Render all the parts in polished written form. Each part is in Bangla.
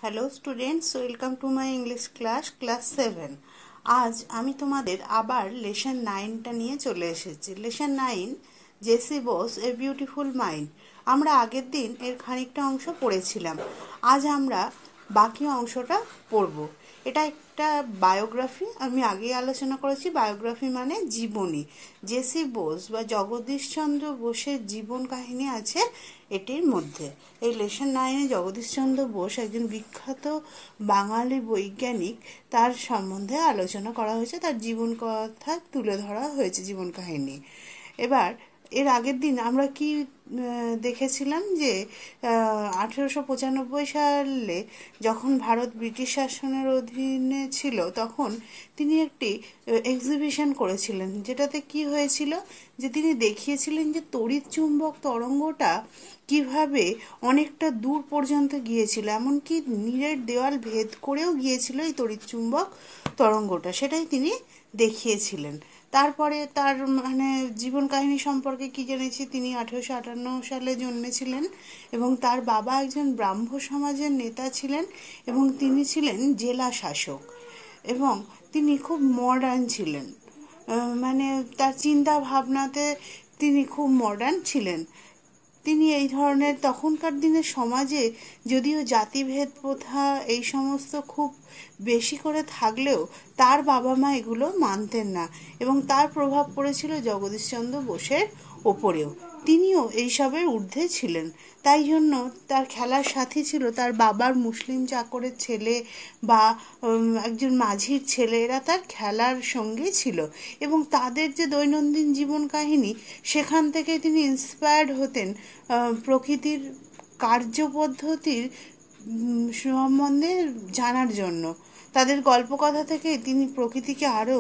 Hello students, welcome to my English class 7। আজ আমি তোমাদের আবার লেসন 9টা নিয়ে চলে এসেছি। Lesson 9, J C Bose a beautiful mind. আমরা আগের দিন এর খানিকটা অংশ পড়েছিলাম। আজ আমরা বাকি অংশটা পড়ব। এটা একটা বায়োগ্রাফি, আমি আগেই আলোচনা করেছি। বায়োগ্রাফি মানে জীবনী। জেসি বোস বা জগদীশচন্দ্র বোসের জীবন কাহিনী আছে এটির মধ্যে। এই লেসন 9-এ জগদীশচন্দ্র বোস একজন বিখ্যাত বাঙালি বৈজ্ঞানিক, তার সম্বন্ধে আলোচনা করা হয়েছে, তার জীবন কথা তুলে ধরা হয়েছে, জীবন কাহিনী। এবার এর আগের দিন আমরা কি দেখেছিলাম যে 1895 সালে যখন ভারত ব্রিটিশ শাসনের অধীনে ছিল, তখন তিনি একটি এক্সিবিশন করেছিলেন, যেটাতে কি হয়েছিল যে তিনি দেখিয়েছিলেন যে তড়িৎ চুম্বক তরঙ্গটা কিভাবে অনেকটা দূর পর্যন্ত গিয়েছিল, এমনকি নীরের দেওয়াল ভেদ করেও গিয়েছিল এই তড়িৎ চুম্বক তরঙ্গটা, সেটাই তিনি দেখিয়েছিলেন। তারপরে তার জীবন কাহিনী সম্পর্কে কি জেনেছি, তিনি 1858 সালে জন্মেছিলেন এবং তার বাবা একজন ব্রাহ্ম সমাজের নেতা ছিলেন এবং তিনি ছিলেন জেলা শাসক এবং তিনি খুব মডার্ন ছিলেন। তার চিন্তা ভাবনাতে তিনি খুব মডার্ন ছিলেন। তিনি এই ধরনের, তখনকার দিনের সমাজে যদিও জাতিভেদ প্রথা এই সমস্ত খুব বেশি করে থাকলেও তার বাবা মা এগুলো মানতেন না এবং তার প্রভাব পড়েছিল জগদীশচন্দ্র বোসের ওপরেও। তিনিও এইসবের ঊর্ধ্বে ছিলেন, তাই জন্য তার খেলার সাথী ছিল তার বাবার মুসলিম চাকরের ছেলে বা একজন মাঝির ছেলে, এরা তার খেলার সঙ্গে ছিল এবং তাদের যে দৈনন্দিন জীবন কাহিনী, সেখান থেকে তিনি ইন্সপায়ার্ড হতেন প্রকৃতির কার্যপদ্ধতির সম্বন্ধে জানার জন্য। তাদের গল্পকথা থেকে তিনি প্রকৃতিকে আরও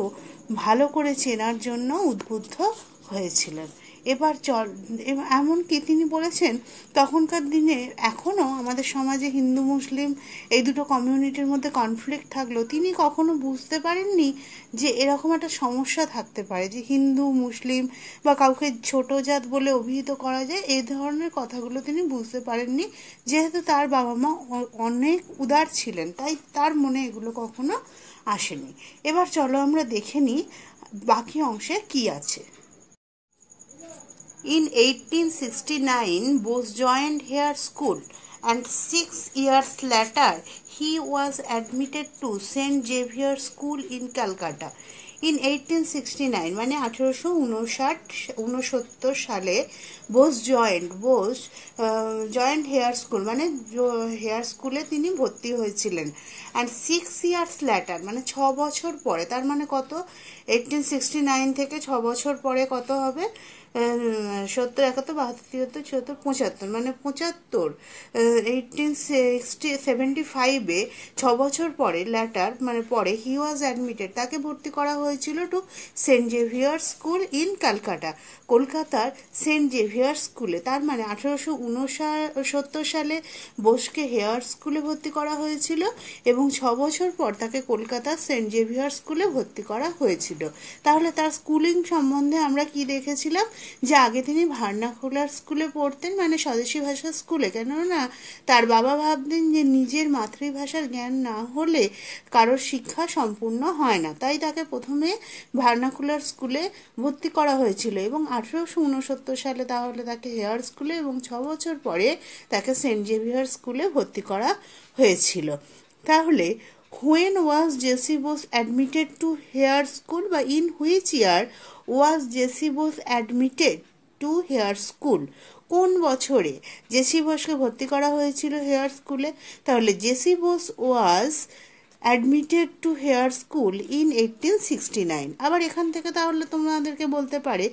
ভালো করে চেনার জন্য উদ্বুদ্ধ হয়েছিলেন। এমনকি তিনি বলেছেন, তখনকার দিনে এখনও আমাদের সমাজে হিন্দু মুসলিম এই দুটো কমিউনিটির মধ্যে কনফ্লিক্ট থাকলেও তিনি কখনো বুঝতে পারেননি যে এরকম একটা সমস্যা থাকতে পারে, যে হিন্দু মুসলিম বা কাউকে ছোট জাত বলে অভিহিত করা যায়, এই ধরনের কথাগুলো তিনি বুঝতে পারেননি, যেহেতু তার বাবা মা অনেক উদার ছিলেন, তাই তার মনে এগুলো কখনো আসেনি। এবার চলো আমরা দেখে নিই বাকি অংশে কি আছে। In 1869, Bose joined Hare School, and 6 years later, he was admitted to St. Xavier's School in Calcutta. In 1869 মানে 1869 সালে বোস জয়েন্ট হেয়ার স্কুল মানে হেয়ার স্কুলে তিনি ভর্তি হয়েছিলেন। অ্যান্ড 6 years later মানে 6 বছর পরে, তার মানে কত, 1869 থেকে 6 বছর পরে কত হবে, 70, 71, 72, 73, 74, 75 মানে 75, 1875-এ 6 বছর পরে, ল্যাটার মানে পরে, হি ওয়াজ অ্যাডমিটেড, তাকে ভর্তি করা হয়েছিল to Saint Xavier school in Calcutta, কলকাতার সেন্ট জেভিয়ার স্কুলে। তার মানে 1869 সালে বোসকে হেয়ার স্কুলে ভর্তি করা হয়েছিল এবং 6 বছর পর তাকে কলকাতার সেন্ট জেভিয়ার স্কুলে ভর্তি করা হয়েছিল। তাহলে তার স্কুলিং সম্বন্ধে আমরা কি দেখেছিলাম, যে আগে তিনি ভার্নাকুলার স্কুলে পড়তেন, মানে স্বদেশী ভাষার স্কুলে, কেননা তার বাবা ভাবতেন যে নিজের মাতৃভাষার জ্ঞান না হলে কারোর শিক্ষা সম্পূর্ণ হয় না, তাই তাকে প্রথমে ভার্নাকুলার স্কুলে ভর্তি করা হয়েছিল এবং 1869 সালে তাহলে তাকে হেয়ার স্কুলে এবং 6 বছর পরে তাকে সেন্ট জেভিয়ার স্কুলে ভর্তি করা হয়েছিল। তাহলে when was Jessie Bose admitted to Hare School, বা in which year was Jessie Bose admitted to Hare School? কোন বছরে জেসি বোসকে ভর্তি করা হয়েছিল হেয়ার স্কুলে? তাহলে JC Bose was admitted to Hare school in 1869। আবার এখান থেকে তাহলে তোমাদেরকে বলতে পারে,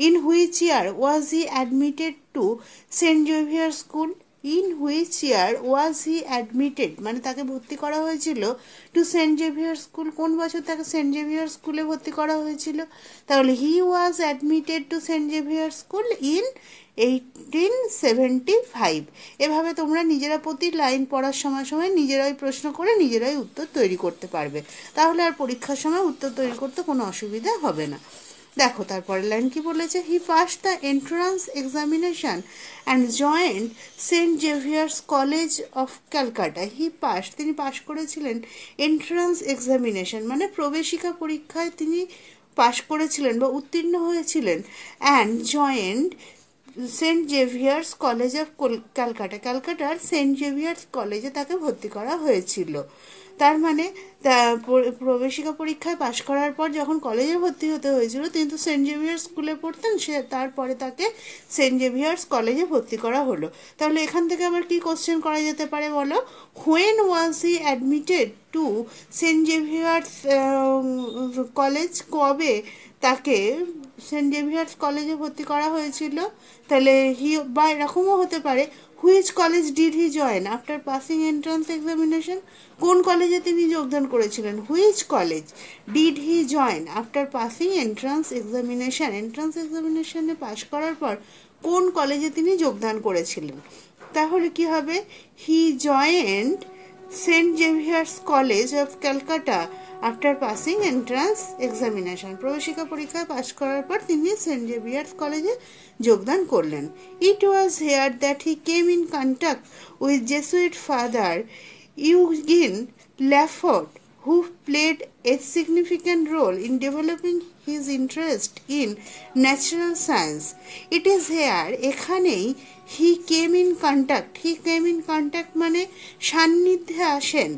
in which year was he admitted to Saint Xavier school? In which year was he admitted মানে তাকে ভর্তি করা হয়েছিল টু সেন্ট জেভিয়ার স্কুল, কোন বছর তাকে সেন্ট জেভিয়ার স্কুলে ভর্তি করা হয়েছিল? তাহলে he was admitted to Saint Xavier school in 1875। এভাবে তোমরা নিজেরা প্রতি লাইন পড়ার সময় নিজেরাই প্রশ্ন করে নিজেরাই উত্তর তৈরি করতে পারবে, তাহলে আর পরীক্ষার সময় উত্তর তৈরি করতে কোনো অসুবিধা হবে না। দেখো তারপরে লাইন কি বলেছে, he pass the entrance examination and joined Saint Xavier's college of Calcutta. তিনি পাশ করেছিলেন এন্ট্রান্স এক্সামিনেশন মানে প্রবেশিকা পরীক্ষায় তিনি পাশ করেছিলেন বা উত্তীর্ণ হয়েছিলেন, and joined Saint Xavier's college of ক্যালকাটার সেন্ট জেভিয়ার্স কলেজে তাকে ভর্তি করা হয়েছিল। তার মানে প্রবেশিকা পরীক্ষায় পাশ করার পর যখন কলেজে ভর্তি হতে হয়েছিল, তিনি তো সেন্ট জেভিয়ার্স স্কুলে পড়তেন, তারপরে তাকে সেন্ট জেভিয়ার্স কলেজে ভর্তি করা হলো। তাহলে এখান থেকে আবার কি কোশ্চেন করা যেতে পারে বলো, when was he admitted to Saint Xavier's college, কবে তাকে সেন্ট জেভিয়ার্স কলেজে ভর্তি করা হয়েছিল? তাহলে বা এরকমও হতে পারে, which college did he join after passing entrance examination, কোন কলেজে তিনি যোগদান করেছিলেন? Which college did he join after passing entrance এক্সামিনেশনে পাশ করার পর কোন কলেজে তিনি যোগদান করেছিলেন? তাহলে কি হবে, he joined Saint Xavier's college of Calcutta after passing entrance examination, প্রবেশিকা পরীক্ষায় পাশ করার পর তিনি সেন্ট জেভিয়ার্স কলেজে যোগদান করলেন। It was here that he came in contact with Jesuit father Eugene Lafont, who played a significant role in developing his interest in natural science. It is here, এখানেই, he came in contact মানে সান্নিধ্যে আসেন,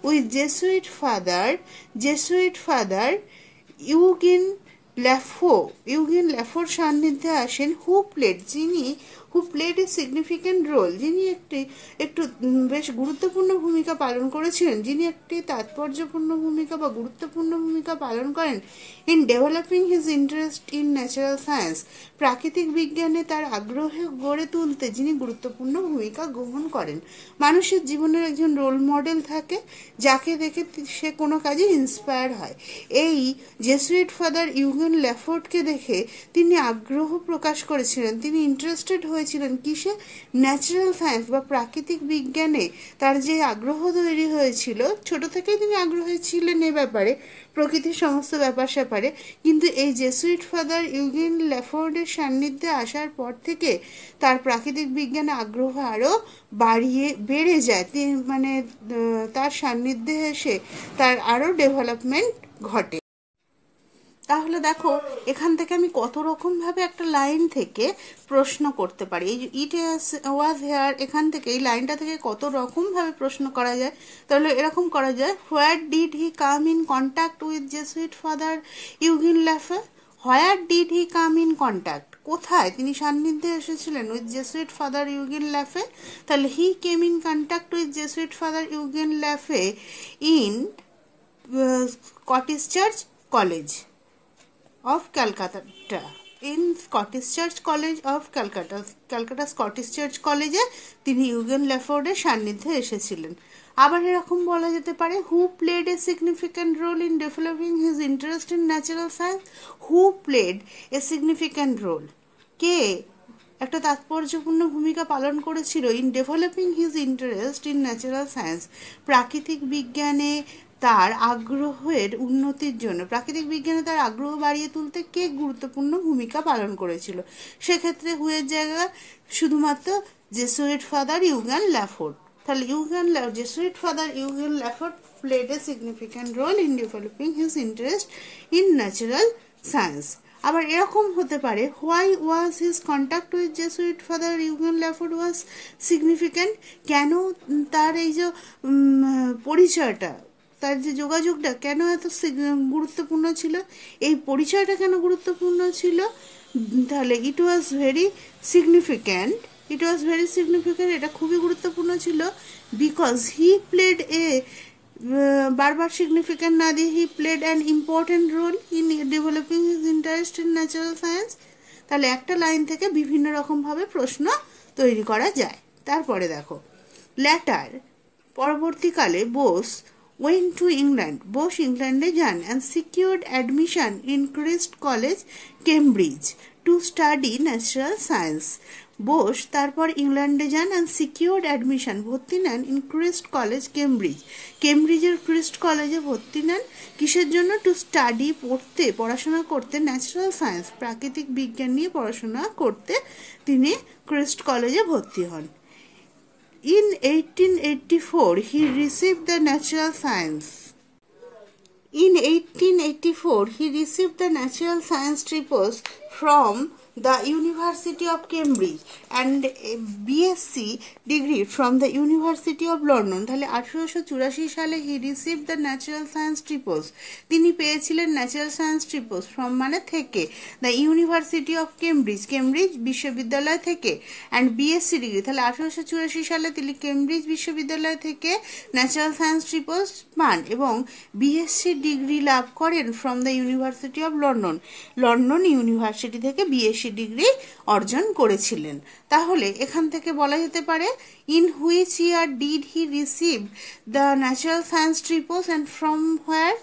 with Jesuit father ইউগিন ল্যাফোর সান্নিধ্যে আসেন, who played a significant role, যিনি একটু বেশ গুরুত্বপূর্ণ ভূমিকা পালন করেছিলেন, যিনি একটি তাৎপর্যপূর্ণ ভূমিকা বা গুরুত্বপূর্ণ ভূমিকা পালন করেন in developing his interest in natural science, প্রাকৃতিক বিজ্ঞানে তার আগ্রহ গড়ে তুলতে যিনি গুরুত্বপূর্ণ ভূমিকা গ্রহণ করেন। মানুষের জীবনের একজন রোল মডেল থাকে, যাকে দেখে সে কোনো কাজে ইন্সপায়ার হয়। এই জেসুইট ফাদার ইউগেন ল্যাফোর্ডকে দেখে তিনি আগ্রহ প্রকাশ করেছিলেন, তিনি ইন্টারেস্টেড হয়েছিলেন কিসে? ন্যাচারাল সায়েন্স বা প্রাকৃতিক বিজ্ঞানে তার যে আগ্রহ তৈরি হয়েছিল, ছোট থেকেই তিনি আগ্রহী ছিলেন এ ব্যাপারে, প্রকৃতির সমস্ত ব্যাপার স্যাপারে, কিন্তু এই জেসুইট ফাদার ইউগেন ল্যাফোর্ডের সান্নিধ্যে আসার পর থেকে তার প্রাকৃতিক বিজ্ঞানে আগ্রহ আরও বেড়ে যায়, মানে তার সান্নিধ্যে এসে তার আরও ডেভেলপমেন্ট ঘটে। তাহলে দেখো এখান থেকে আমি কত রকমভাবে একটা লাইন থেকে প্রশ্ন করতে পারি। এই ইট ওয়াজ হেয়ার, এখান থেকে এই লাইনটা থেকে কত রকমভাবে প্রশ্ন করা যায়। তাহলে এরকম করা যায়, where did he come in contact with Jesuit Father Eugene Lafont, where did he come in contact, কোথায় তিনি সান্নিধ্যে এসেছিলেন with Jesuit Father Eugene Lafont. তাহলে he came in contact with Jesuit Father Eugene Lafont in Scottish Church College of Calcutta, in Scottish Church College of Calcutta Scottish Church কলেজে তিনি ইউগেন ল্যাফোর্ডের সান্নিধ্যে এসেছিলেন। আবার এরকম বলা যেতে পারে, who played a significant role in developing his interest in natural science, who played a significant role, কে একটা তাৎপর্যপূর্ণ ভূমিকা পালন করেছিল in developing his interest in natural science, প্রাকৃতিক বিজ্ঞানে তার আগ্রহের উন্নতির জন্য, প্রাকৃতিক বিজ্ঞানে তার আগ্রহ বাড়িয়ে তুলতে কে গুরুত্বপূর্ণ ভূমিকা পালন করেছিল? সেক্ষেত্রে হুয়ের জায়গা শুধুমাত্র জেসুইট ফাদার ইউগেন ল্যাফোর্ড। তাহলে Jesuit Father Eugene Lafont played a significant role in developing his interest in natural science. আবার এরকম হতে পারে, why was his contact with Jesuit Father Eugene Lafont was significant, কেন তার এই যে পরিচয়টা, তার যে যোগাযোগটা কেন এত গুরুত্বপূর্ণ ছিল, এই পরিচয়টা কেন গুরুত্বপূর্ণ ছিল? তাহলে ইট ওয়াজ ভেরি সিগনিফিক্যান্ট, এটা খুবই গুরুত্বপূর্ণ ছিল, বিকজ হি প্লেড বারবার সিগনিফিক্যান্ট না দিয়ে he played an important role in developing his interest in natural science. তাহলে একটা লাইন থেকে বিভিন্ন রকমভাবে প্রশ্ন তৈরি করা যায়। তারপরে দেখো, ল্যাটার, পরবর্তীকালে Bose went to England, Bose ইংল্যান্ডে যান, and secured admission in Christ College, Cambridge, to study natural science. Bose তারপর ইংল্যান্ডে যান অ্যান্ড সিকিউরড অ্যাডমিশন, ভর্তি নেন ইন ক্রিস্ট কলেজ কেমব্রিজ, কেমব্রিজের ক্রিস্ট কলেজে ভর্তি নেন। কিসের জন্য? টু স্টাডি, পড়াশোনা করতে ন্যাচারাল সায়েন্স, প্রাকৃতিক বিজ্ঞান নিয়ে পড়াশোনা করতে তিনি ক্রিস্ট কলেজে ভর্তি হন। In 1884, he received the natural science. In 1884, he received the natural science tripos from the University of Cambridge and a BSc degree from the University of London. তাহলে 1884 সালে he received the natural science tripos, তিনি পেয়েছিলেন ন্যাচারাল সায়েন্স ট্রিপোস ফ্রম মানে থেকে, the University of Cambridge, Cambridge বিশ্ববিদ্যালয় থেকে, অ্যান্ড বিএসসি ডিগ্রি, তাহলে 1884 সালে তিনি কেমব্রিজ বিশ্ববিদ্যালয় থেকে ন্যাচারাল সায়েন্স ট্রিপোস পান এবং বিএসসি ডিগ্রি লাভ করেন from the University of London, London University থেকে বিএসসি ডিগ্রি অর্জন করেছিলেন। তাহলে এখান থেকে বলা যেতে পারে in which year did he receive the natural science tripos and from where,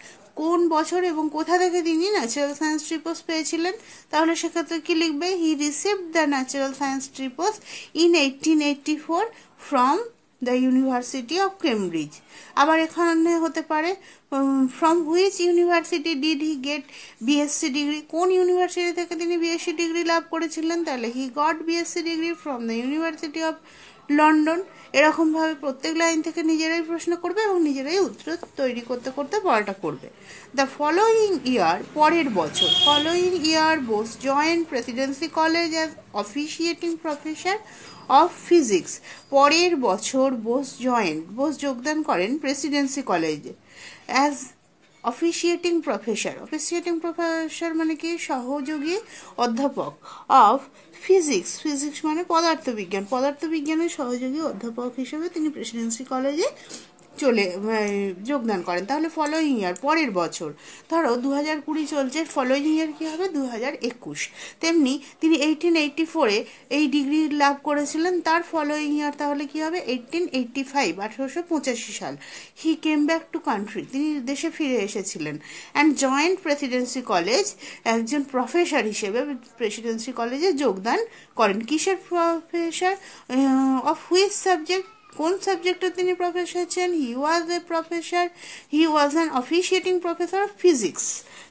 কোন বছর এবং কোথা থেকে তিনি ন্যাচারাল সায়েন্স ট্রিপোস পেয়েছিলেন। তাহলে সেক্ষেত্রে কি লিখবে? He received the natural science tripos in 1884 from the University of Cambridge. আবার এখানে হতে পারে from which university did he get BSc degree, কোন ইউনিভার্সিটি থেকে তিনি বিএসসি ডিগ্রি লাভ করেছিলেন। তাহলে he got BSc degree from the University of London. এরকমভাবে প্রত্যেক লাইন থেকে নিজেরাই প্রশ্ন করবে এবং নিজেরাই উত্তর তৈরি করতে করতে পড়াটা করবে। দ্য ফলোয়িং ইয়ার, পরের বছর, following year Bose joint Presidency college as অফিসিয়েটিং professor of physics, পরের বছর বোস যোগদান করেন প্রেসিডেন্সি কলেজে অ্যাজ অফিসিয়েটিং প্রফেসর মানে কি? সহযোগী অধ্যাপক অফ ফিজিক্স মানে পদার্থবিজ্ঞানের সহযোগী অধ্যাপক হিসেবে তিনি প্রেসিডেন্সি কলেজে যোগদান করেন। তাহলে ফলোয়িং ইয়ার, পরের বছর, ধরো 2020 চলছে, ফলোয়িং ইয়ার কি হবে? 2021। তেমনি তিনি 1884-এ এই ডিগ্রি লাভ করেছিলেন, তার ফলোয়িং ইয়ার তাহলে কি হবে? 1885 সাল। হি কেম ব্যাক টু কান্ট্রি, তিনি দেশে ফিরে এসেছিলেন, অ্যান্ড জয়েন্ট প্রেসিডেন্সি কলেজ, একজন প্রফেসর হিসেবে প্রেসিডেন্সি কলেজে যোগদান করেন। কিসের প্রফেসর? অফ হুইচ সাবজেক্ট, কোন সাবজেক্টে তিনি প্রফেসর ছিলেন? He was an officiating professor of physics,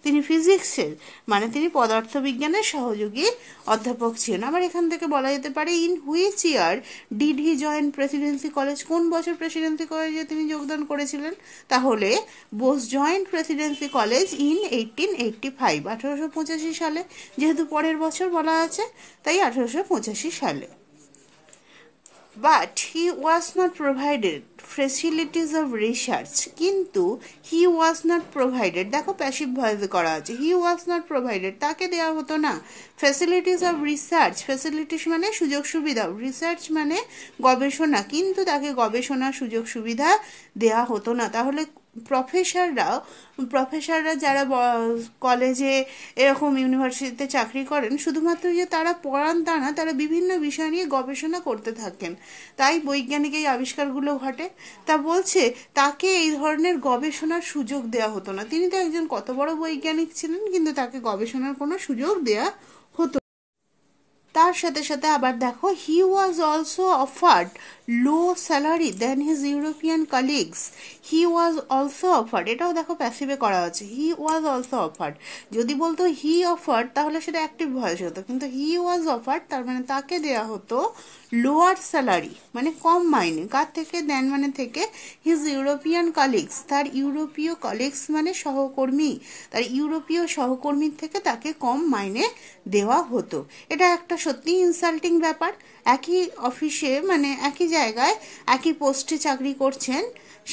তিনি ফিজিক্সের মানে তিনি পদার্থবিজ্ঞানের সহযোগী অধ্যাপক ছিলেন। আবার এখান থেকে বলা যেতে পারে in which year did he join Presidency college, কোন বছর প্রেসিডেন্সি কলেজে তিনি যোগদান করেছিলেন। তাহলে Bose joint Presidency college in 1885 সালে, যেহেতু পরের বছর বলা আছে তাই 1885 সালে। But he was not provided facilities of research, কিন্তু he was not provided, দেখো প্যাসিভ ভয়েসে করা আছে, he was not provided, তাকে দেওয়া হতো না facilities of research, facilities মানে সুযোগ সুবিধা, research মানে গবেষণা, কিন্তু তাকে গবেষণার সুযোগ সুবিধা দেওয়া হতো না। তাহলে প্রফেসররা যারা কলেজে এরকম ইউনিভার্সিটিতে চাকরি করেন, শুধুমাত্র যে তারা পড়ান তা না, তারা বিভিন্ন বিষয় নিয়ে গবেষণা করতে থাকেন, তাই বৈজ্ঞানিক এই আবিষ্কারগুলো ঘটে। তা বলছে তাকে এই ধরনের গবেষণার সুযোগ দেওয়া হতো না। তিনি তো একজন কত বড় বৈজ্ঞানিক ছিলেন, কিন্তু তাকে গবেষণার কোনো সুযোগ দেওয়া হতো। তার সাথে সাথে আবার দেখো he was also offered low salary than his European colleagues, he was also offered, এটাও দেখো প্যাসিভে করা আছে, হি ওয়াজ অলসো অফার্ড। যদি বলতো হি অফার্ড তাহলে সেটা অ্যাক্টিভ ভয়েস হতো, কিন্তু হি ওয়াজ অফার্ড তার মানে তাকে দেয়া হতো লোয়ার স্যালারি মানে কম মাইনে, কার থেকে? দেন মানে থেকে, হিজ ইউরোপিয়ান কলিগস, তার ইউরোপীয় কলিগস মানে সহকর্মী, তার ইউরোপীয় সহকর্মীর থেকে তাকে কম মাইনে দেওয়া হতো। এটা একটা সত্যি ইনসাল্টিং ব্যাপার। একই অফিসে মানে একই জায়গায় একই পোস্টে চাকরি করছেন,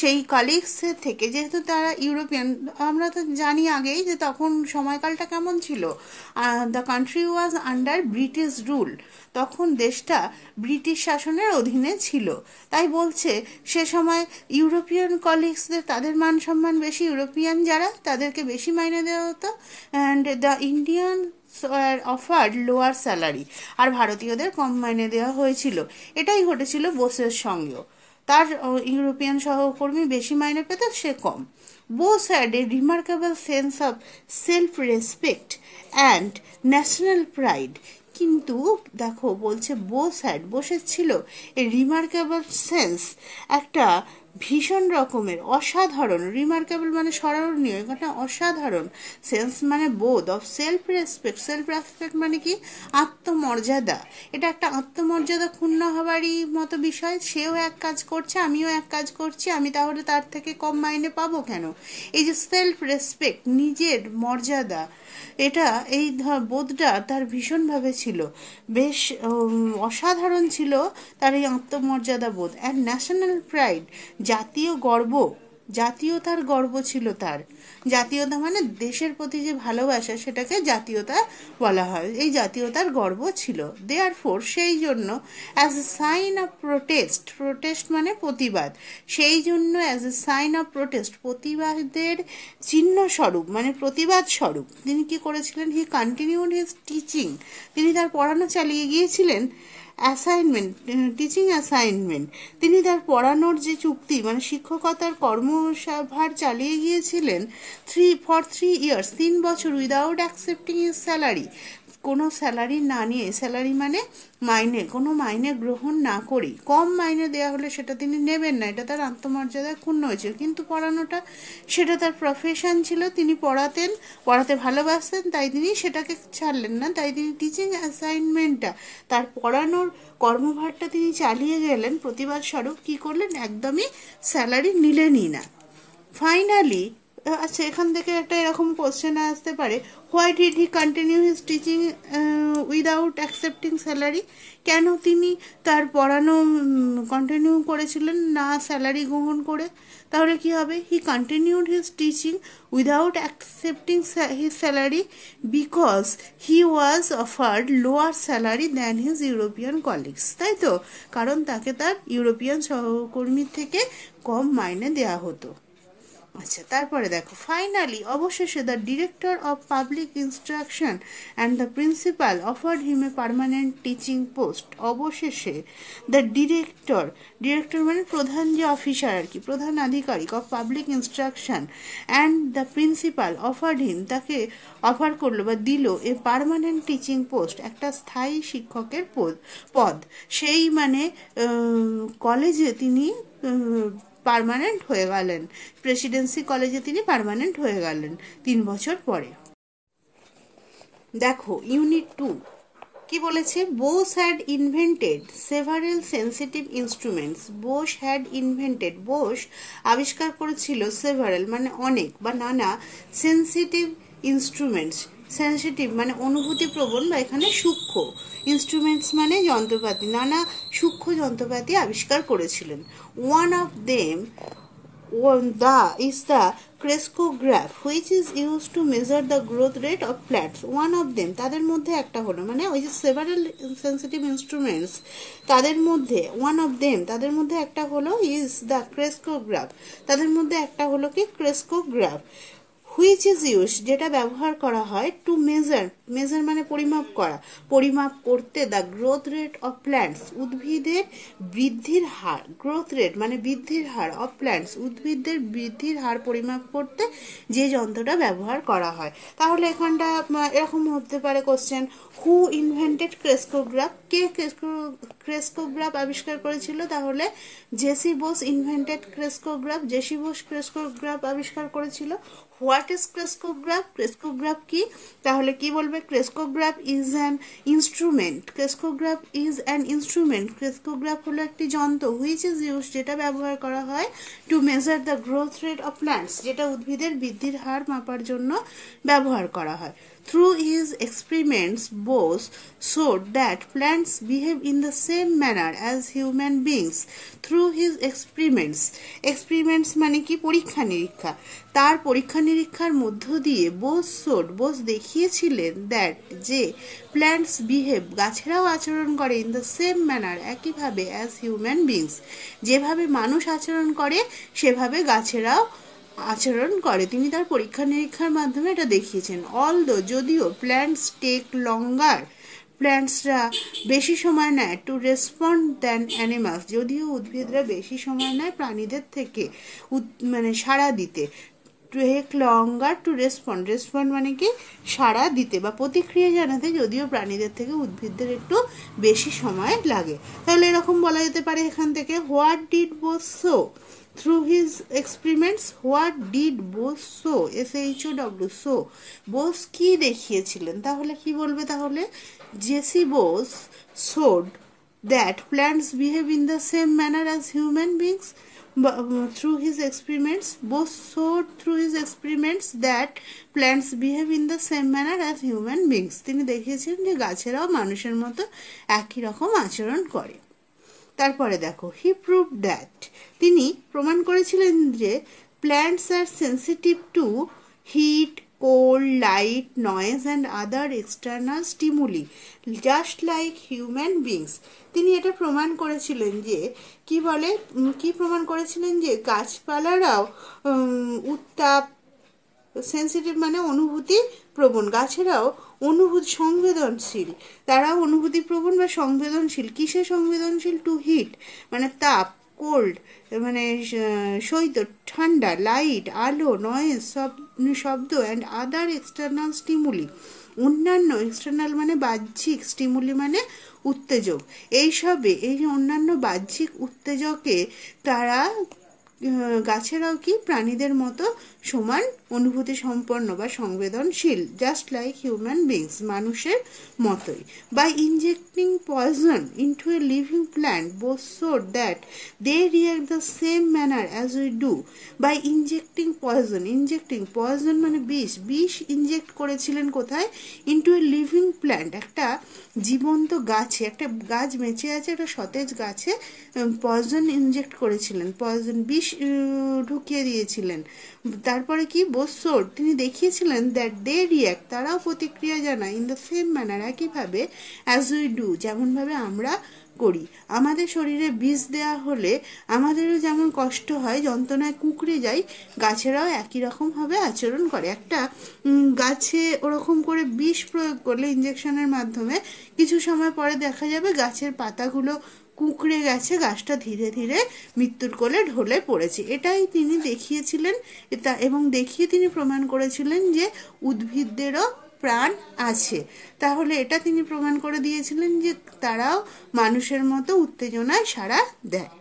সেই কলিগসের থেকে, যেহেতু তারা ইউরোপিয়ান, আমরা তো জানি আগেই যে তখন সময়কালটা কেমন ছিল, the country was under British rule, তখন দেশটা ব্রিটিশ শাসনের অধীনে ছিল। তাই বলছে সে সময় ইউরোপিয়ান কলিগসদের তাদের মান সম্মান বেশি, ইউরোপিয়ান যারা তাদেরকে বেশি মাইনে দেওয়া হতো, and the Indian offered lower salary, আর ভারতীয়দের কম মাইনে দেওয়া হয়েছিল। এটাই ঘটেছিল বোসের সঙ্গেও, তার ইউরোপিয়ান সহকর্মী বেশি মাইনে পেত, সে কম। Bose had a remarkable sense of self respect and national pride, কিন্তু দেখো বলছে বোসের ছিল এ রিমার্কেবল সেন্স, একটা ভীষণ রকমের অসাধারণ, রিমার্কেবল মানে স্মরণীয়, এখানে অসাধারণ, সেন্স মানে বোধ অফ সেলফ রেসপেক্ট মানে কি আত্মমর্যাদা, এটা একটা আত্মমর্যাদা ক্ষুণ্ণ হবারই মতো বিষয়। সেও এক কাজ করছে, আমিও এক কাজ করছি, আমি তাহলে তার থেকে কম মাইনে পাবো কেন? এই যে সেলফ রেসপেক্ট, নিজের মর্যাদা, এটা এই বোধটা তার ভীষণভাবে ছিল, বেশ অসাধারণ ছিল তার এই আত্মমর্যাদা বোধ। অ্যান্ড ন্যাশনাল প্রাইড, জাতীয় গর্ব, জাতীয়তার গর্ব ছিল তার। জাতীয়তা মানে দেশের প্রতি যে ভালোবাসা, সেটাকে জাতীয়তা বলা হয়, এই জাতীয়তার গর্ব ছিল। দেয়ারফোর সেই জন্য as a sign of protest মানে প্রতিবাদ, সেই জন্য as a sign of protest, প্রতিবাদের চিহ্ন স্বরূপ মানে প্রতিবাদ স্বরূপ তিনি কি করেছিলেন? হি কন্টিনিউড হিজ টিচিং, তিনি তার পড়ানো চালিয়ে গিয়েছিলেন। টিচিং অ্যাসাইনমেন্ট, তিনি তার পড়ানোর যে চুক্তি মানে শিক্ষকতার কর্মভার চালিয়ে গিয়েছিলেন ফর 3 years, 3 বছর, উইদাউট অ্যাকসেপ্টিং হিজ স্যালারি, কোনো স্যালারি না নিয়ে, স্যালারি মানে মাইনে, কোনো মাইনে গ্রহণ না করি, কম মাইনে দেওয়া হলে সেটা তিনি নেবেন না, এটা তার আত্মমর্যাদায় ক্ষুণ্ণ হয়েছিল। কিন্তু পড়ানোটা সেটা তার প্রফেশন ছিল, তিনি পড়াতে ভালোবাসতেন, তাই তিনি সেটাকে ছাড়লেন না, তাই তিনি টিচিং অ্যাসাইনমেন্টটা, তার পড়ানোর কর্মভারটা তিনি চালিয়ে গেলেন প্রতিবাদ স্বরূপ। কী করলেন? একদমই স্যালারি নিলেনই না। ফাইনালি, আচ্ছা এখান থেকে একটা এরকম কোশ্চেন আসতে পারে, why did he continue his teaching without accepting salary? কেন তিনি তার পড়ানো কন্টিনিউ করেছিলেন না স্যালারি গ্রহণ করে? তাহলে কি হবে? হি continued his teaching without accepting his salary because he was offered lower salary than his European colleagues, তাই তো? কারণ তাকে তার ইউরোপিয়ান সহকর্মীর থেকে কম মাইনে দেওয়া হতো। আচ্ছা, তারপরে দেখো, ফাইনালি অবশেষে the director of public instruction and the principal offered him a permanent teaching post. অবশেষে দ্য ডিরেক্টর মানে প্রধান যে অফিসার আর কি, প্রধান আধিকারিক of public instruction and the principal offered him, তাকে অফার করলো বা দিল এ পার্মানেন্ট টিচিং পোস্ট, একটা স্থায়ী শিক্ষকের পদ। সেই মানে কলেজে তিনি পার্মানেন্ট হয়ে গেলেন, প্রেসিডেন্সি কলেজে তিনি পার্মানেন্ট হয়ে গেলেন 3 বছর পরে। দেখো ইউনিট 2 কি বলেছে? Bose had invented several sensitive instruments. Bose আবিষ্কার করেছিল সেভারেল মানে অনেক বা নানা, সেন্সিটিভ ইনস্ট্রুমেন্টস, সেন্সিটিভ মানে অনুভূতিপ্রবণ বা এখানে সূক্ষ্ম, ইনস্ট্রুমেন্টস মানে যন্ত্রপাতি, নানা সূক্ষ্ম যন্ত্রপাতি আবিষ্কার করেছিলেন। One of them is the crescograph which is used to measure the growth rate of plants. One of them, তাদের মধ্যে একটা হলো, মানে ওই যে several sensitive instruments, তাদের মধ্যে one of them, তাদের মধ্যে একটা হলো is the crescograph, তাদের মধ্যে একটা হলো কি crescograph, হুইচ ইজ ইউজ, যেটা ব্যবহার করা হয় টু মেজার মানে পরিমাপ করা, পরিমাপ করতে the growth rate of plants, উদ্ভিদের বৃদ্ধির হার, গ্রোথ রেট মানে বৃদ্ধির হার, অফ প্ল্যান্টস উদ্ভিদের বৃদ্ধির হার পরিমাপ করতে যে যন্ত্রটা ব্যবহার করা হয়। তাহলে এখানটা এরকম হতে পারে কোশ্চেন, হু ইনভেন্টেড ক্রেস্কোগ্রাফ, কে ক্রেস্কোগ্রাফ আবিষ্কার করেছিল? তাহলে JC Bose invented crescograph, J C Bose crescograph আবিষ্কার করেছিল। What is crescograph? ক্রেস্কোগ্রাফ কি? তাহলে কি বলবে? Crescograph is an instrument, crescograph is an instrument, crescograph হলো একটি যন্ত্র, হুইচ ইজ ইউজ, যেটা ব্যবহার করা হয় to measure the growth rate of plants, যেটা উদ্ভিদের বৃদ্ধির হার মাপার জন্য ব্যবহার করা হয়। Through his experiments, Bose showed that plants behave in the same manner as human beings. Through his experiments মানে কি? পরীক্ষা নিরীক্ষা, তার পরীক্ষা নিরীক্ষার মধ্য দিয়ে বোস দেখিয়েছিলেন দ্যাট যে প্ল্যান্টস বিহেভ, গাছেরাও আচরণ করে, ইন দ্য সেম ম্যানার একইভাবে, অ্যাজ হিউম্যান বিংস, যেভাবে মানুষ আচরণ করে সেভাবে গাছেরাও আচরণ করে। তিনি তার পরীক্ষা নিরীক্ষার মাধ্যমে এটা দেখিয়েছেন। অলদো যদিও প্ল্যান্টস টেক লঙ্গার, প্ল্যান্টসরা বেশি সময় নেয় টু রেসপন্ড দ্যান অ্যানিমালস, যদিও উদ্ভিদরা বেশি সময় নেয় প্রাণীদের থেকে মানে সাড়া দিতে, টেক লঙ্গার টু রেসপন্ড মানে কি সাড়া দিতে বা প্রতিক্রিয়া জানাতে, যদিও প্রাণীদের থেকে উদ্ভিদদের একটু বেশি সময় লাগে। তাহলে এরকম বলা যেতে পারে এখান থেকে, what did Bose show through his experiments? What did Bose show? SHOW show. Bose কি দেখিয়েছিলেন? তাহলে কি বলবে? তাহলে JC Bose showed that plants behave in the same manner as human beings. Through his experiments, Bose showed through his experiments that plants behave in the same manner as human beings. তিনি দেখিয়েছিলেন যে গাছেরাও মানুষের মতো একই রকম আচরণ করে। তারপরে দেখো, হি প্রুভ দ্যাট, তিনি প্রমাণ করেছিলেন যে plants are sensitive to heat, cold, light, noise and other external stimuli just like human beings. তিনি এটা প্রমাণ করেছিলেন যে কি প্রমাণ করেছিলেন যে গাছপালারাও উত্তাপ, সেন্সিটিভ মানে অনুভূতি প্রবণ, গাছেরাও সংবেদনশীল, তারাও অনুভূতি প্রবণ বা সংবেদনশীল। কিসে সংবেদনশীল? টু হিট মানে তাপ, কোল্ড মানে শৈত্য, ঠান্ডা, লাইট আলো, নয়েজ শব্দ অ্যান্ড আদার এক্সটার্নাল স্টিমুলি, অন্যান্য এক্সটার্নাল মানে বাহ্যিক, স্টিমুলি মানে উত্তেজক, এই যে অন্যান্য বাহ্যিক উত্তেজকে তারা গাছেরাও কি প্রাণীদের মতো সমান অনুভূতি সম্পন্ন বা সংবেদনশীল, জাস্ট লাইক হিউম্যান বিংস, মানুষের মতোই। By injecting poison into a living plant, Bose showed that they react the same manner as we do. By injecting poison মানে বিষ ইনজেক্ট করেছিলেন কোথায়? ইনটু এ লিভিং প্ল্যান্ট, একটা জীবন্ত গাছে, একটা গাছ বেঁচে আছে, একটা সতেজ গাছে পয়জন ইনজেক্ট করেছিলেন, পয়জন বিষ ঢুকিয়ে দিয়েছিলেন। তারপরে কি? বোসোড, তিনি দেখিয়েছিলেন দ্যাট দে রিঅ্যাক্ট, তারাও প্রতিক্রিয়া জানায়, ইন দ্য সেম ম্যানার একইভাবে, অ্যাজ উই ডু যেমনভাবে আমরা করি। আমাদের শরীরে বিষ দেওয়া হলে আমাদেরও যেমন কষ্ট হয়, যন্ত্রণায় কুঁকড়ে যাই, গাছেরাও একই রকমভাবে আচরণ করে। একটা গাছে ওরকম করে বিষ প্রয়োগ করলে ইঞ্জেকশনের মাধ্যমে কিছু সময় পরে দেখা যাবে গাছের পাতাগুলো কুঁকড়ে গেছে, গাছটা ধীরে ধীরে মৃত্যুর কোলে ঢলে পড়েছে। এটাই তিনি দেখিয়েছিলেন এবং দেখিয়ে তিনি প্রমাণ করেছিলেন যে উদ্ভিদদেরও প্রাণ আছে। তাহলে এটা তিনি প্রমাণ করে দিয়েছিলেন যে তারাও মানুষের মতো উত্তেজনায় সাড়া দেয়।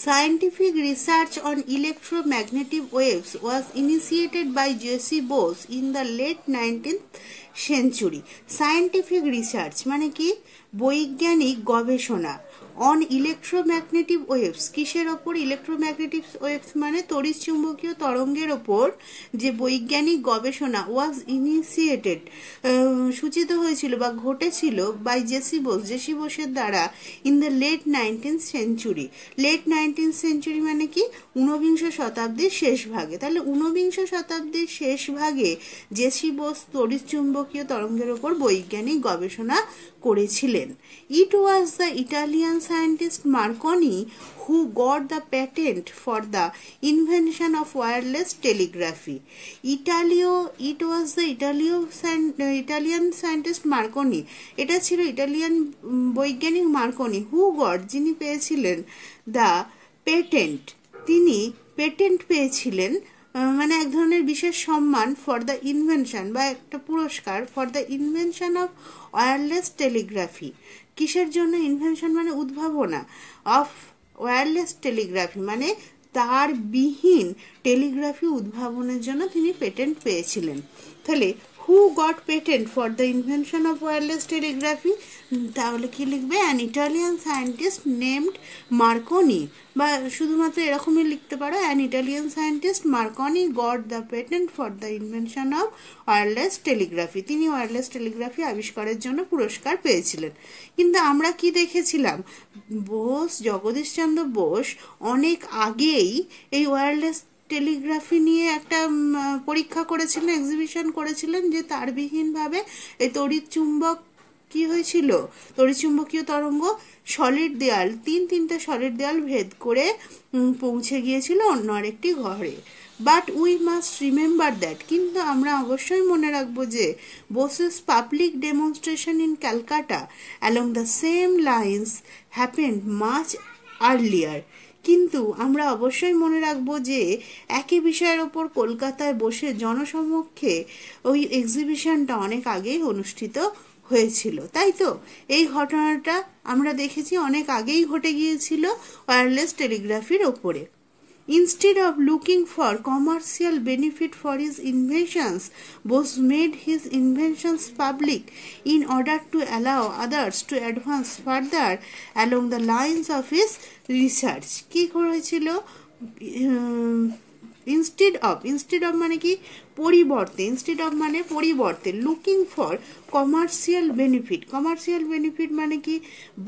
Scientific research on electromagnetic waves was initiated by J.C. Bose in the late 19th century. Scientific research মানে কি? বৈজ্ঞানিক গবেষণা। অন ইলেকট্রোম্যাগনেটিক ওয়েভস, কিসের ওপর? ইলেকট্রোম্যাগনেটিক ওয়েভস মানে তড়িৎ চুম্বকীয় তরঙ্গের ওপর যে বৈজ্ঞানিক গবেষণা ওয়াজ ইনিশিয়েটেড সূচিত হয়েছিল বা ঘটেছিল বাই জেসি বোসের দ্বারা in the late 19th century. Late 19th century মানে কি? ঊনবিংশ শতাব্দীর শেষ ভাগে। তাহলে ঊনবিংশ শতাব্দীর শেষ ভাগে জেসি বোস তড়িৎ চুম্বকীয় তরঙ্গের ওপর বৈজ্ঞানিক গবেষণা করেছিলেন। It was the Italian scientist Marconi who got the patent for the invention of wireless telegraphy. It was the Italian scientist Marconi, এটা ছিল ইটালিয়ান বৈজ্ঞানিক মার্কনি, who got যিনি পেয়েছিলেন the patent, তিনি পেটেন্ট পেয়েছিলেন মানে এক ধরনের বিশেষ সম্মান ফর দ্য ইনভেনশন বা একটা পুরস্কার for the invention of wireless telegraphy. কিসের জন্য? ইনভেনশন মানে উদ্ভাবনা, অফ ওয়্যারলেস টেলিগ্রাফি মানে তারবিহীন টেলিগ্রাফি উদ্ভাবনের জন্য তিনি পেটেন্ট পেয়েছিলেন। তাহলে who got patent for the invention of wireless telegraphy, তাহলে কি লিখবে? An Italian scientist named Marconi, বা শুধুমাত্র এরকমই লিখতে পারো, an Italian scientist Marconi got the patent for the invention of wireless telegraphy. তিনি ওয়্যারলেস টেলিগ্রাফি আবিষ্কারের জন্য পুরস্কার পেয়েছিলেন। কিন্তু আমরা কি দেখেছিলাম? জগদীশচন্দ্র বোস অনেক আগেই এই ওয়্যারলেস টেলিগ্রাফি নিয়ে একটা পরীক্ষা করেছিলেন, এক্সিবিশন করেছিলেন, যে তারবিহীনভাবে এই তড়িৎ চুম্বক কি হয়েছিল? তড়িৎচুম্বকীয় তরঙ্গ সলিড দেয়াল, তিনটা সলিড দেয়াল ভেদ করে পৌঁছে গিয়েছিল অন্য আরেকটি ঘরে। But we must remember that, কিন্তু আমরা অবশ্যই মনে রাখবো যে Bose's public demonstration in Calcutta along the same lines happened much earlier. কিন্তু আমরা অবশ্যই মনে রাখবো যে একই বিষয়ের ওপর কলকাতায় বসে জনসমক্ষে ওই এক্সিবিশনটা অনেক আগেই অনুষ্ঠিত হয়েছিল, তাই তো? এই ঘটনাটা আমরা দেখেছি অনেক আগেই ঘটে গিয়েছিল ওয়্যারলেস টেলিগ্রাফির ওপরে। Instead of looking for commercial benefit for his inventions, Bose made his inventions public in order to allow others to advance further along the lines of his research. কি করেছিল? ইনস্টেড অফ মানে কি? পরিবর্তে। ইনস্টেড অফ মানে পরিবর্তে। লুকিং ফর কমার্শিয়াল বেনিফিট মানে কি?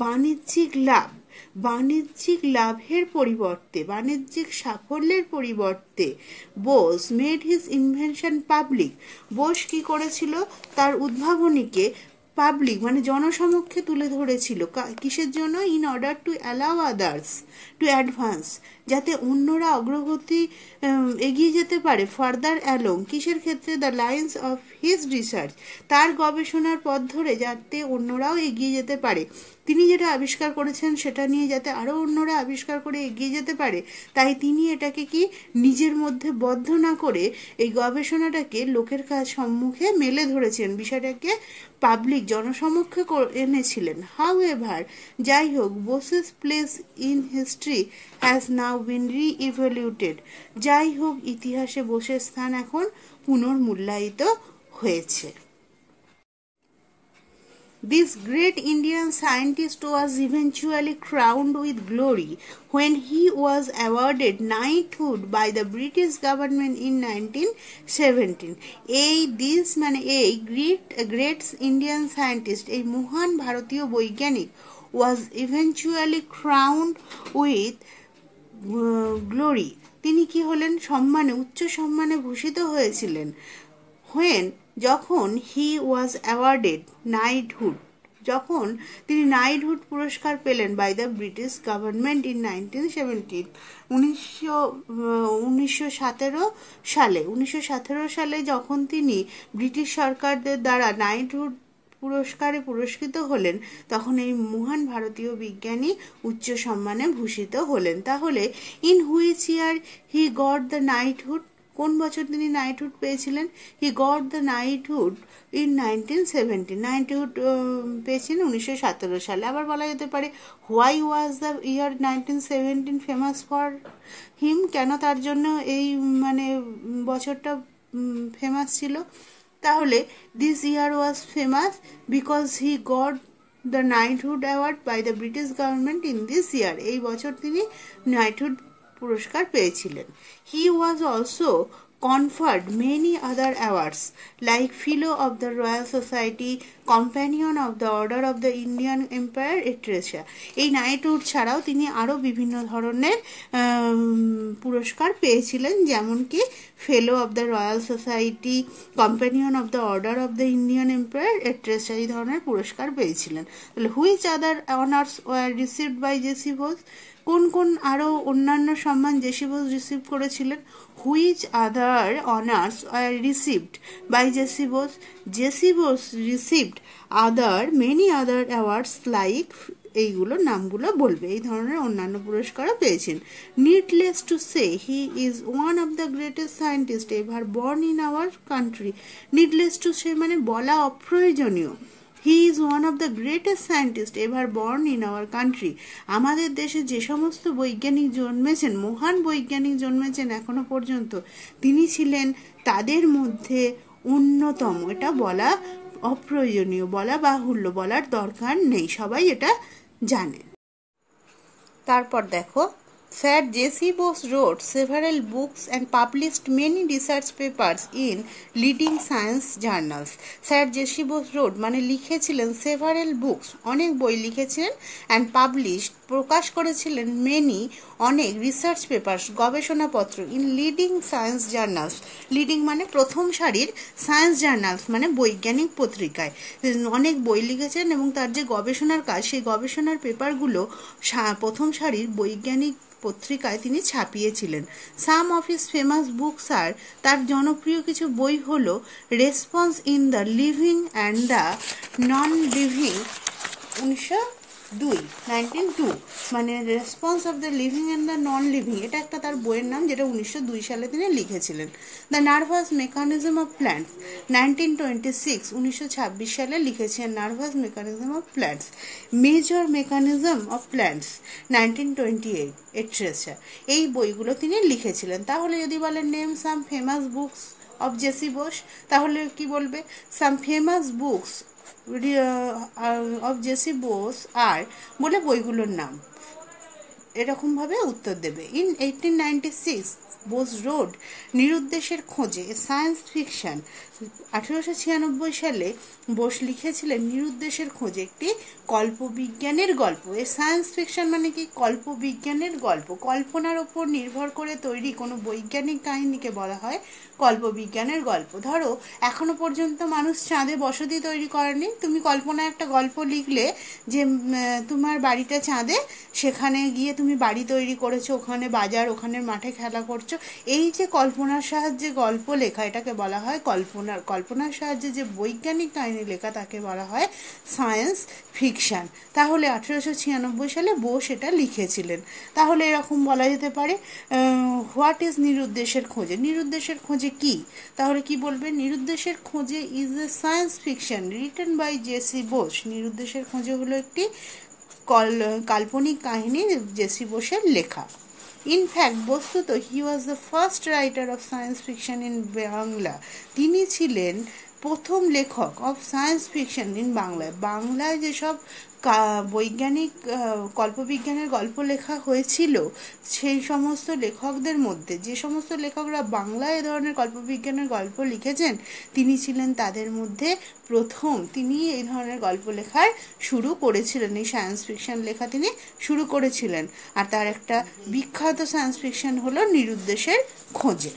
বাণিজ্যিক লাভ। বাণিজ্যিক লাভের পরিবর্তে, বাণিজ্যিক সাফল্যের পরিবর্তে Bose made his invention public. Bose কি করেছিল? তার উদ্ভাবনীকে পাবলিক মানে জনসমক্ষে তুলে ধরেছিল। কিসের জন্য? In order to allow others to advance, যাতে অন্যরা অগ্রগতি এগিয়ে যেতে পারে। ফার্দার অ্যালং কিসের ক্ষেত্রে? The lines of his research, তার গবেষণার পথ ধরে যাতে অন্যরাও এগিয়ে যেতে পারে। তিনি যেটা আবিষ্কার করেছেন সেটা নিয়ে যাতে আরও অন্যরা আবিষ্কার করে এগিয়ে যেতে পারে, তাই তিনি এটাকে কি নিজের মধ্যে বদ্ধ না করে এই গবেষণাটাকে লোকের সম্মুখে মেলে ধরেছেন, বিষয়টাকে পাবলিক জনসমক্ষে এনেছিলেন। হাউ এভার, যাই হোক, Bose's place in history has now been re-evaluated, যাই হোক, ইতিহাসে বোসের স্থান এখন পুনর্মূল্যায়িত হয়েছে। This great Indian scientist was eventually crowned with glory when he was awarded knighthood by the British government in 1917. এই great Indian scientist, এই মহান ভারতীয় বৈজ্ঞানিক was eventually crowned with glory. তিনি কি হলেন? সম্মানে, উচ্চ সম্মানে ভূষিত হয়েছিলেন। যখন হি ওয়াজ অ্যাওয়ার্ডেড নাইটহুড, যখন তিনি নাইটহুড পুরস্কার পেলেন by the British government in 1917, 1917 সালে যখন তিনি ব্রিটিশ সরকারদের দ্বারা নাইটহুড পুরস্কারে পুরস্কৃত হলেন, তখন এই মহান ভারতীয় বিজ্ঞানী উচ্চ সম্মানে ভূষিত হলেন। তাহলে in which year he got the knighthood, কোন বছর তিনি নাইটহুড পেয়েছিলেন? He got the knighthood in 1917, knighthood পেয়েছেন 1917 সালে। আবার বলা যেতে পারে why was the year 1917 famous for him, কেন তার জন্য এই মানে বছরটা ফেমাস ছিল? তাহলে this year was famous because he got the knighthood award by the British government in this year, এই বছর তিনি নাইটহুড পুরস্কার পেয়েছিলেন। হি was also conferred many other awards like Fellow of the Royal Society, Companion of the Order of the Indian Empire, etc. এই নাইটহুড ছাড়াও তিনি আরও বিভিন্ন ধরনের পুরস্কার পেয়েছিলেন, যেমন কি fellow of the Royal Society, companion of the Order of the Indian Empire, এট্রেসা, এই ধরনের পুরস্কার পেয়েছিলেন। তাহলে which other honours were received by JC Bose, কোন কোন আরও অন্যান্য সম্মান জেসি বোস রিসিভ করেছিলেন? Which other honours are received by JC Bose, JC Bose received many other awards like, এইগুলো নামগুলো বলবে, এই ধরনের অন্যান্য পুরস্কারও পেয়েছেন। Needless to say he is one of the greatest scientist ever born in our country. Needless to say মানে বলা অপ্রয়োজনীয়। He is one of the greatest scientist ever born in our country, আমাদের দেশে যে সমস্ত বৈজ্ঞানিক জন্মেছেন, মহান বৈজ্ঞানিক জন্মেছেন এখনো পর্যন্ত, তিনি ছিলেন তাদের মধ্যে অন্যতম। এটা বলা অপ্রয়োজনীয়, বলা বাহুল্য, বলার দরকার নেই, সবাই এটা জানেন। তারপর দেখো, Sir J.C. Bose wrote several books and published many research papers in leading science journals. Sir J.C. Bose wrote মানে লিখেছিলেন several books, অনেক বই লিখেছিলেন, and published প্রকাশ করেছিলেন many অনেক রিসার্চ পেপার্স গবেষণাপত্র in leading science journals. Leading মানে প্রথম সারির, সায়েন্স জার্নালস মানে বৈজ্ঞানিক পত্রিকায় অনেক বই লিখেছেন, এবং তার যে গবেষণার কাজ, সেই গবেষণার পেপারগুলো প্রথম সারির বৈজ্ঞানিক পত্রিকায় তিনি ছাপিয়েছিলেন। Some of his famous books are, তার জনপ্রিয় কিছু বই হলো response in the living and the non living 1900 দুই 1902 মানে response of the living and the non living, এটা একটা তার বইয়ের নাম, যেটা 1902 সালে তিনি লিখেছিলেন। The nervous mechanism of plants 1926, 1926 সালে লিখেছেন nervous mechanism of plants. Major mechanism of plants 1928, etcetera. এই বইগুলো তিনি লিখেছিলেন। তাহলে যদি বলেন name some famous books of JC Bose, তাহলে কি বলবে? Some famous books of JC Bose are বলে বইগুলোর নাম, এরকমভাবে উত্তর দেবে। ইন 1896 বোস রোড নিরুদ্দেশের খোঁজে, সায়েন্স ফিকশন। 1896 সালে বোস লিখেছিলেন নিরুদ্দেশের খোঁজে, একটি কল্পবিজ্ঞানের গল্প। এ সায়েন্স ফিকশন মানে কি? কল্পবিজ্ঞানের গল্প। কল্পনার ওপর নির্ভর করে তৈরি কোনো বৈজ্ঞানিক কাহিনীকে বলা হয় কল্পবিজ্ঞানের গল্প। ধরো এখনো পর্যন্ত মানুষ চাঁদে বসতি তৈরি করেনি, তুমি কল্পনায় একটা গল্প লিখলে যে তোমার বাড়িটা চাঁদে, সেখানে গিয়ে তুমি বাড়ি তৈরি করেছো, ওখানে বাজার, ওখানে মাঠে খেলা করছো। এই যে কল্পনার সাহায্যে গল্প লেখা, এটাকে বলা হয় কল্পনার সাহায্যে যে বৈজ্ঞানিক কাহিনী লেখা, তাকে বলা হয় সায়েন্স ফিকশন। তাহলে 1896 সালে বোস এটা লিখেছিলেন। তাহলে এরকম বলা যেতে পারে হোয়াট ইজ নিরুদ্দেশের খোঁজে। নিরুদ্দেশের খোঁজে কি? তাহলে কি বলবে? নিরুদ্দেশের খোঁজে is a science fiction written by JC Bose. নিরুদ্দেশের খোঁজে হলো একটি কাল্পনিক কাহিনী, জেসি বোসের লেখা। ইনফ্যাক্ট বস্তুত he was the first writer of science fiction in Bangla. তিনি ছিলেন প্রথম লেখক অফ সায়েন্স ফিকশন ইন বাংলায়। বাংলায় যেসব বৈজ্ঞানিক কল্পবিজ্ঞানের গল্প লেখা হয়েছিল, সেই সমস্ত লেখকদের মধ্যে, যে সমস্ত লেখকরা বাংলায় এ ধরনের কল্পবিজ্ঞানের গল্প লিখেছেন, তিনি ছিলেন তাদের মধ্যে প্রথম। তিনি এই ধরনের গল্প লেখার শুরু করেছিলেন, এই সায়েন্স ফিকশন লেখা তিনি শুরু করেছিলেন। আর তার একটা বিখ্যাত সায়েন্স ফিকশন হলো নিরুদ্দেশের খোঁজে।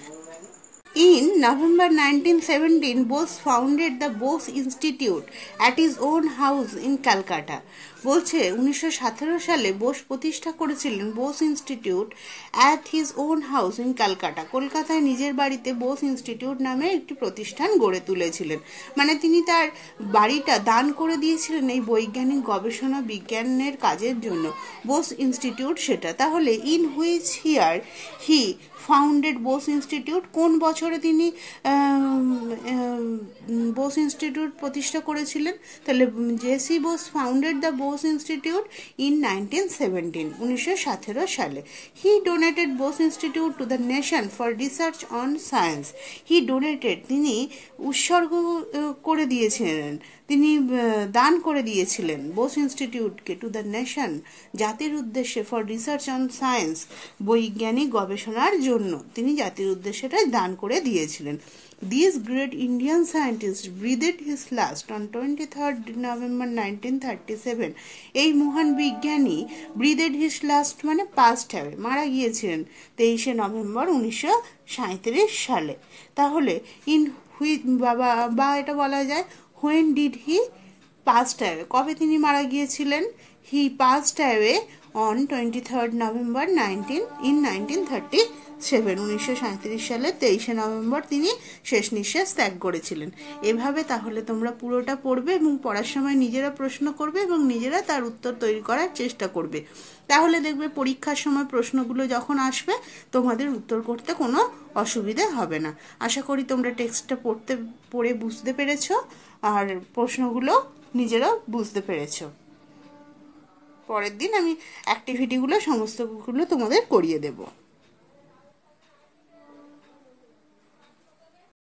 In November 1917, Bose founded the Bose Institute at his own house in Calcutta. বলছে 1917 সালে বোস প্রতিষ্ঠা করেছিলেন Bose institute at his own house in Calcutta. কলকাতায় নিজের বাড়িতে বোস ইনস্টিটিউট নামে একটি প্রতিষ্ঠান গড়ে তুলেছিলেন। মানে তিনি তার বাড়িটা দান করে দিয়েছিলেন এই বৈজ্ঞানিক গবেষণা বিজ্ঞানের কাজের জন্য। বোস ইনস্টিটিউট সেটা। তাহলে in which year he founded Bose Institute, কোন বছরে তিনি বোস ইনস্টিটিউট প্রতিষ্ঠা করেছিলেন? তাহলে JC Bose founded the Bose Institute in 1917, 1917 সালে। He donated Bose Institute to the nation for research on science. He donated, তিনি উৎসর্গ করে দিয়েছিলেন, তিনি দান করে দিয়েছিলেন বোস ইনস্টিটিউটকে, টু দ্য নেশন, জাতির উদ্দেশ্যে, ফর রিসার্চ অন সায়েন্স, বৈজ্ঞানিক গবেষণার জন্য তিনি জাতির উদ্দেশ্যে দান করে দিয়েছিলেন। These great Indian scientists breathed his last on 23rd November 1937. এই মহান বিজ্ঞানী breathed his last মানে passed away, মারা গিয়েছিলেন 23শে নভেম্বর 1937 সালে। তাহলে ইন হুইচ বা এটা বলা যায় when did he passed away, কবে তিনি মারা গিয়েছিলেন? He passed away on 23rd November 1937, 1937 সালে 23শে নভেম্বর তিনি শেষ নিঃশ্বাস ত্যাগ করেছিলেন। এভাবে তাহলে তোমরা পুরোটা পড়বে এবং পড়ার সময় নিজেরা প্রশ্ন করবে এবং নিজেরা তার উত্তর তৈরি করার চেষ্টা করবে। তাহলে দেখবে পরীক্ষার সময় প্রশ্নগুলো যখন আসবে তোমাদের উত্তর করতে কোনো অসুবিধে হবে না। আশা করি তোমরা টেক্সটটা পড়ে বুঝতে পেরেছো আর প্রশ্নগুলো নিজেরাও বুঝতে পেরেছো। পরের দিন আমি অ্যাক্টিভিটিগুলো সমস্তগুলো তোমাদের করিয়ে দেবো।